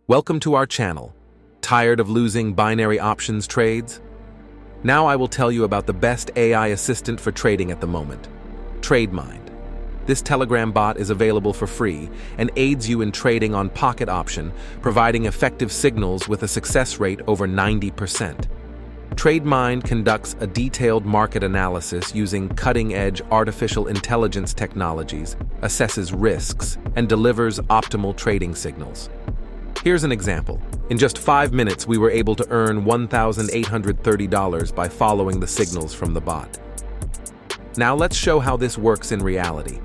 Welcome to our channel. Tired of losing binary options trades? Now I will tell you about the best AI assistant for trading at the moment, TradeMind. This Telegram bot is available for free and aids you in trading on pocket option, providing effective signals with a success rate over 90%. TradeMind conducts a detailed market analysis using cutting-edge artificial intelligence technologies, assesses risks, and delivers optimal trading signals. Here's an example. In just 5 minutes, we were able to earn $1,830 by following the signals from the bot. Now let's show how this works in reality.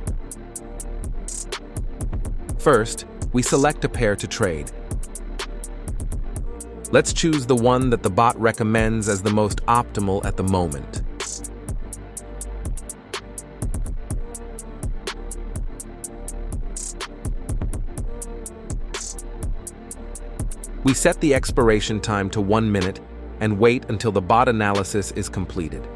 First, we select a pair to trade. Let's choose the one that the bot recommends as the most optimal at the moment. We set the expiration time to 1 minute and wait until the bot analysis is completed.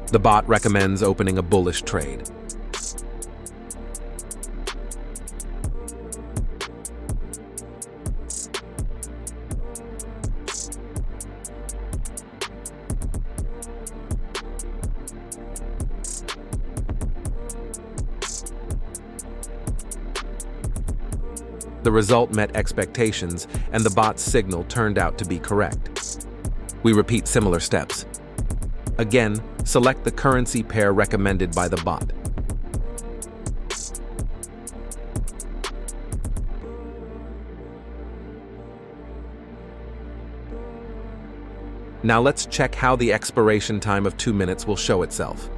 The bot recommends opening a bullish trade. The result met expectations, and the bot's signal turned out to be correct. We repeat similar steps. Again, select the currency pair recommended by the bot. Now let's check how the expiration time of 2 minutes will show itself.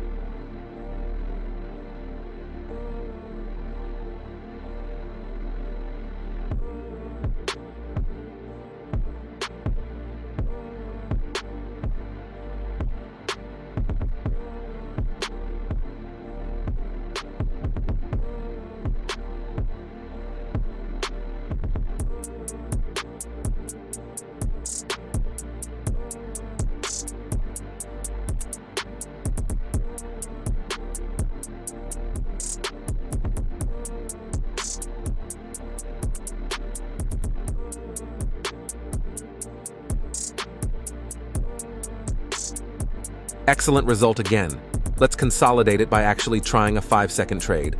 Excellent result again. Let's consolidate it by actually trying a 5-second trade.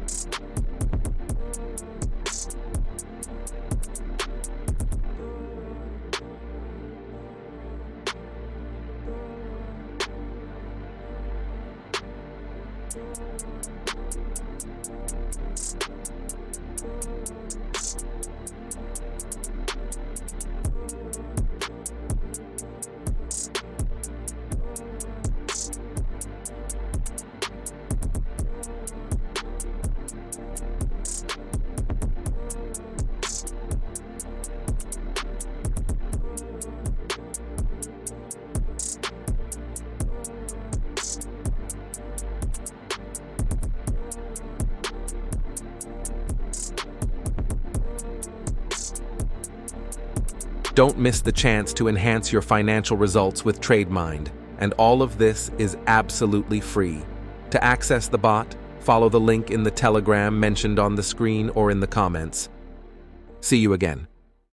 Don't miss the chance to enhance your financial results with TradeMind, and all of this is absolutely free. To access the bot, follow the link in the Telegram mentioned on the screen or in the comments. See you again.